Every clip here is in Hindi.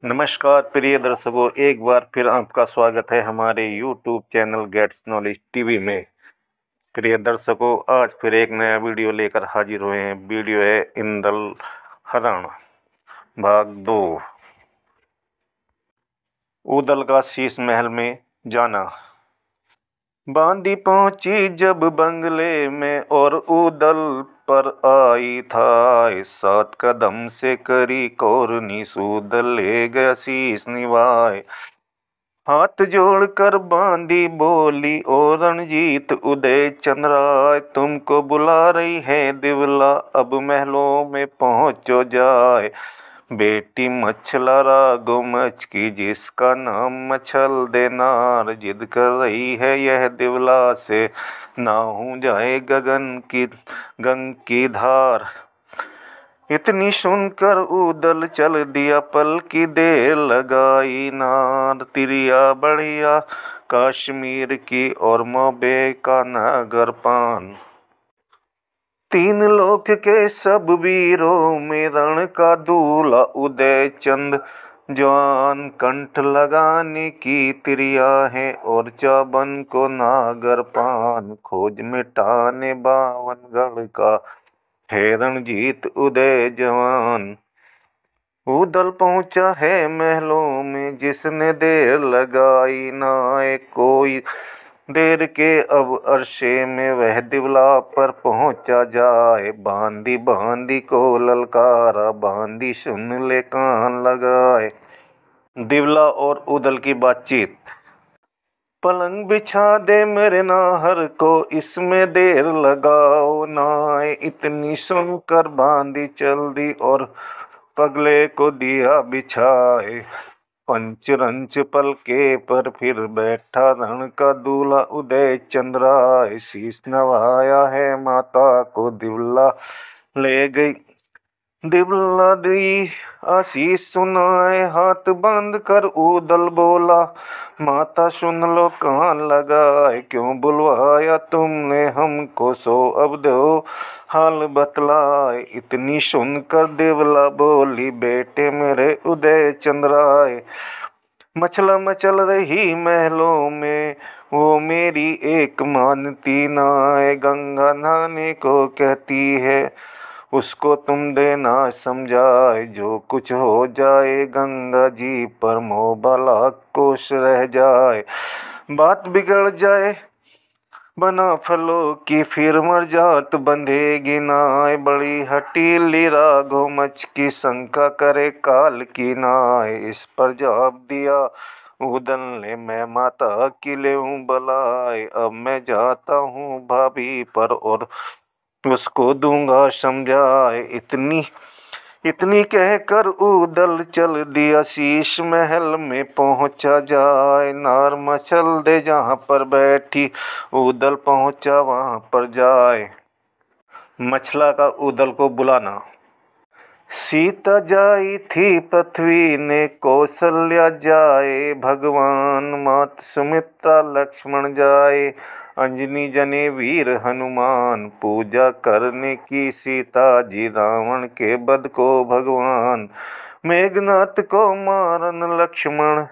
नमस्कार प्रिय दर्शकों, एक बार फिर आपका स्वागत है हमारे YouTube channel gets knowledge TV में। प्रिय दर्शकों, आज फिर एक नया वीडियो लेकर हाजिर हुए हैं। वीडियो है इंदल हरण भाग 2। ऊदल का शीश महल में जाना। बांदी पहुंची जब बंगले में और ऊदल पर आई था, 7 कदम से करी कौरनी, सूदल ले गया शीश निभाए। हाथ जोड़कर बांदी बोली, ओ रणजीत उदय चंद्राय, तुमको बुला रही है दिवला, अब महलों में पहुंचो जाए। बेटी मछला रागो मच की, जिसका नाम मछल देनार, जिद कर रही है यह दिवला से, नाहू जाए गंग की धार। इतनी सुनकर ऊदल चल दिया, पल की देर लगाई नार। तिरिया बढ़िया कश्मीर की और मोबे का नगर पान। 3 लोक के सब वीरों में रण का दूल्हा उदय चंद जवान, कंठ लगाने की तिरिया है और चाबन को नागर पान। खोज मिटाने 52 गढ़ का है रणजीत उदय जवान। ऊदल पहुंचा है महलों में, जिसने देर लगाई नाए। कोई देर के अब अरसे में वह दिवला पर पहुंचा जाए। बांदी बांदी को ललकारा, बांदी सुन ले कान लगाए। दिवला और ऊदल की बातचीत। पलंग बिछा दे मेरे नाहर को, इसमें देर लगाओ नाए। इतनी सुनकर बांदी चल दी और पगले को दिया बिछाए। पंचरंच पलके पर फिर बैठा रण का दूल्हा उदय चंद्राय। शीश नवाया है माता को दिवला ले गई, दिवला दी आशीष सुनाए। हाथ बांध कर ऊदल बोला, माता सुन लो कान लगाए। क्यों बुलवाया तुमने हमको, सो अब दो हाल बतलाए। इतनी सुनकर दिवला बोली, बेटे मेरे उदय चंद्राय, मचला मचल रही महलों में, वो मेरी एक मानती नाय। गंगा नहाने को कहती है, उसको तुम देना समझाए। जो कुछ हो जाए गंगा जी पर, मोह भला कोश रह जाए। बात बिगड़ जाए बना फलों की, फिर मर जात बंधेगी नाय। बड़ी हटीली राघो मच की, शंका करे काल की नाय। इस पर जवाब दिया ऊदल ने, मैं माता की लेऊं बलाए। अब मैं जाता हूँ भाभी पर और उसको दूंगा समझाए। इतनी कहकर ऊदल चल दिया, शीश महल में पहुंचा जाए। नार मचल दे जहाँ पर बैठी, ऊदल पहुंचा वहाँ पर जाए। मछला का ऊदल को बुलाना। सीता जाई थी पृथ्वी ने, कौशल्या जाए भगवान। मात सुमित्रा लक्ष्मण जाए, अंजनी जने वीर हनुमान। पूजा करने की सीता जी, रावण के वध को भगवान। मेघनाथ को मारन लक्ष्मण,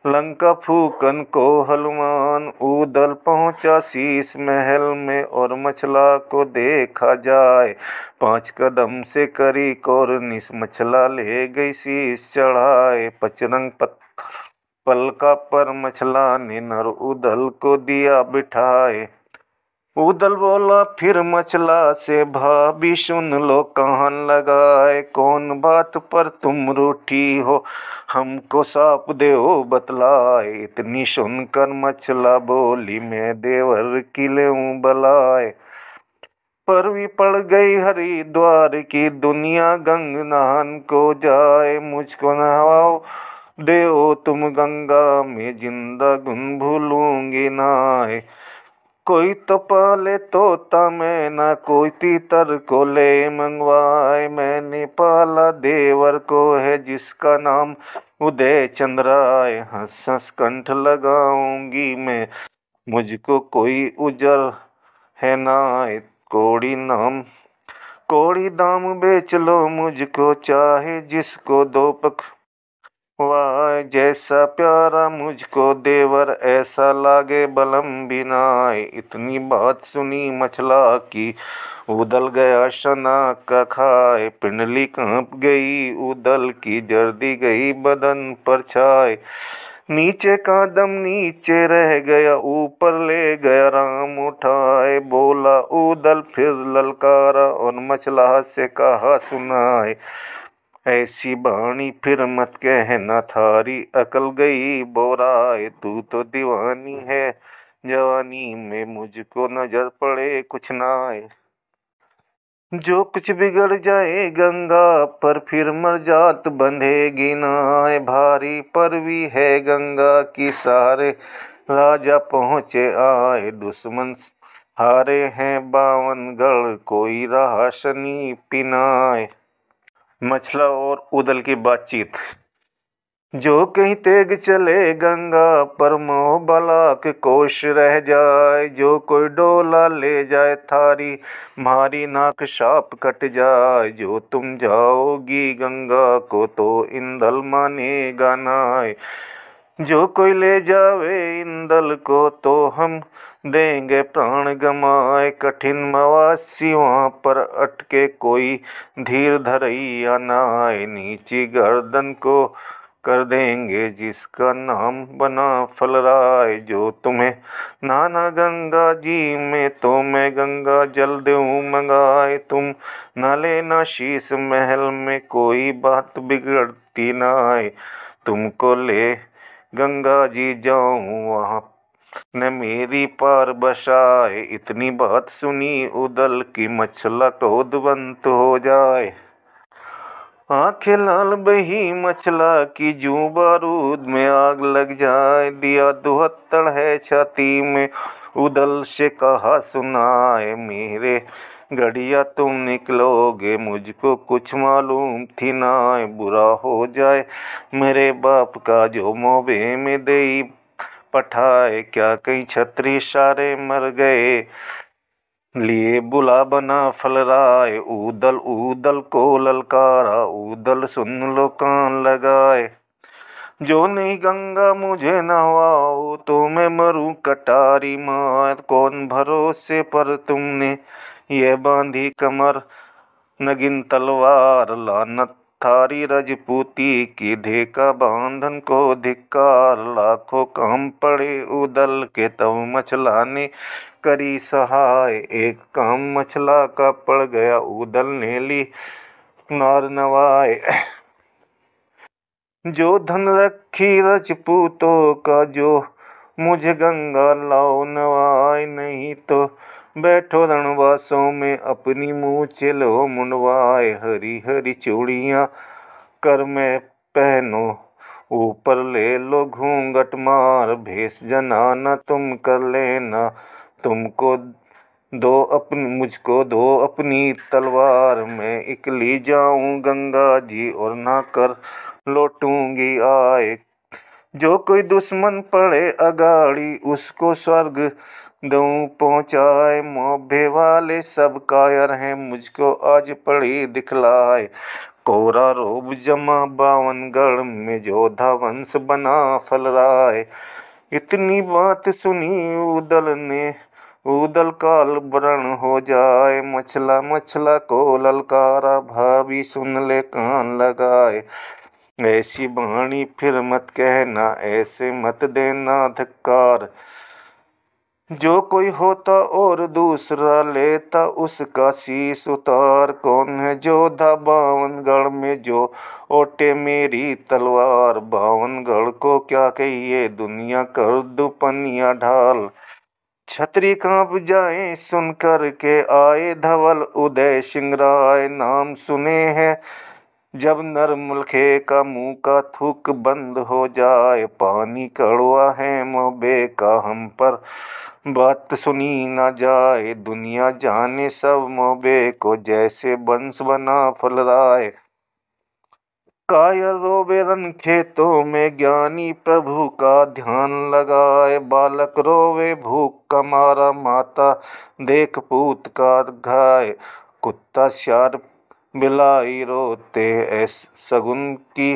लंका फूकन को हनुमान। ऊदल पहुंचा शीश महल में और मछला को देखा जाए। 5 कदम से करी कौरनिस, मछला ले गई शीश चढ़ाए। पचरंग पलका पर मछला ने नर ऊदल को दिया बिठाए। ऊदल बोला फिर मछला से, भाभी सुन लो कान लगाए। कौन बात पर तुम रूठी हो, हमको साप देओ बतलाए। इतनी सुनकर मछला बोली, मैं देवर की लेऊं बलाए। पर भी पड़ गई हरिद्वार की दुनिया, गंग नहान को जाए। मुझको नहवाओ देओ तुम गंगा में, जिंदा गुन भूलूंगी नाय। कोई तो पाले तोता मैना, कोई तीतर को ले मंगवाए। मैंने पाला देवर को है, जिसका नाम उदय चंद्राय। हंस हंस कंठ लगाऊंगी मैं, मुझको कोई उजर है नाय। कोड़ी दाम बेच लो मुझको, चाहे जिसको दो पख वाह जैसा प्यारा मुझको देवर, ऐसा लागे बलम बिनाए। इतनी बात सुनी मछला की, उदल गया शना का खाए। पिंडली कांप गई उदल की, जर्दी गई बदन पर छाए। नीचे का दम नीचे रह गया, ऊपर ले गया राम उठाए। बोला उदल फिर ललकारा, और मछला से कहा सुनाए। ऐसी बाणी फिर मत कहना, थारी अकल गई बोराए। तू तो दीवानी है जवानी में, मुझको नजर पड़े कुछ ना आए। जो कुछ बिगड़ जाए गंगा पर, फिर मर जात बंधेगी नाय। भारी परवी है गंगा की, सारे राजा पहुँचे आए। दुश्मन हारे हैं 52 कोई रहा शनि पिनाए। मछला और उदल की बातचीत। जो कहीं तेग चले गंगा पर, मोह बला के कोश रह जाए। जो कोई डोला ले जाए थारी, मारी नाक शाप कट जाए। जो तुम जाओगी गंगा को, तो इंदल मानेगा नाय। जो कोई ले जावे इंदल को, तो हम देंगे प्राण गमाए। कठिन मवासी वहाँ पर अटके, कोई धीर धरैया नाय। नीची गर्दन को कर देंगे, जिसका नाम बना फलराय। जो तुम्हें नाना गंगा जी में, तो मैं गंगा जल दूँ मंगाए। तुम न लेना शीश महल में, कोई बात बिगड़ती ना आए। तुमको ले गंगा जी जाऊँ वहाँ, न मेरी पार बसाए। इतनी बात सुनी उदल की, मछला क्रोधवंत हो जाए। आंखें लाल बही मछला की, जूं बारूद में आग लग जाए। दिया दुहत्तड़ है छाती में, उदल से कहा सुनाए। मेरे गड़िया तुम निकलोगे, मुझको कुछ मालूम थी ना। बुरा हो जाए मेरे बाप का, जो मोबे में दई पठाए। क्या कहीं छत्री सारे मर गए, लिए बुला बना फलराय। उदल उदल को ललकारा, उदल सुन लो कान लगाए। जो नहीं गंगा मुझे नहवाओ, तो मैं मरूं कटारी मार। कौन भरोसे पर तुमने ये बांधी कमर, नगिन तलवार। लानत थारी रजपूती की, देखा बांधन को धिक्कार। लाखों काम पड़े उदल के, तब मछला ने करी सहाय। एक काम मछला का पड़ गया, उदल ने ली नार नवाए। जो धन रखी रजपूतों का, जो मुझे गंगा लाओ नवाए। नहीं तो बैठो रणवासों में, अपनी मूछें लो मुंडवाए। हरी हरी चूड़ियाँ कर मैं पहनो, ऊपर ले लो घूंघट मार। भेष जनाना तुम कर लेना, तुमको मुझको दो अपनी तलवार। मैं इकली जाऊं गंगा जी, और ना कर लौटूंगी आए। जो कोई दुश्मन पड़े अगाड़ी, उसको स्वर्ग दूं पहुँचाए। मोभे वाले सब कायर हैं, मुझको आज पड़ी दिखलाए। कोरा रोब जमा 52 में, जोधा वंश बना फलराय। इतनी बात सुनी उदल ने, उदल काल व्रण हो जाए। मछला मछला को ललकारा, भाभी सुन ले कान लगाए। ऐसी वाणी फिर मत कहना, ऐसे मत देना धिक्कार। जो कोई होता और दूसरा लेता, उसका शीश उतार। कौन है जोधा 52 में, जो ओटे मेरी तलवार। 52 को क्या कहिए, दुनिया कर दो पनिया ढाल। छतरी कांप जाए सुनकर के, आए धवल उदय सिंह राय। नाम सुने हैं जब नरमुल्खे का, मुँह का थूक बंद हो जाए। पानी कड़वा है मोबे का, हम पर बात सुनी ना जाए। दुनिया जाने सब मोबे को, जैसे बंस बना फलराय। कायर रोवे रन खेतों में, ज्ञानी प्रभु का ध्यान लगाए। बालक रोवे भूख का मारा, माता देख पूत का घाय। कुत्ता श्यार बिलाई रोते, ऐस सगुन की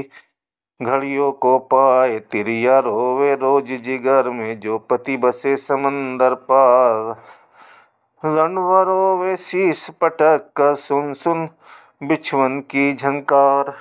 घड़ियों को पाए तिरिया रोवे रोज जिगर में, जो पति बसे समंदर पार। रणवरों वे शीश पटक कर सुन सुन बिछुअन की झंकार।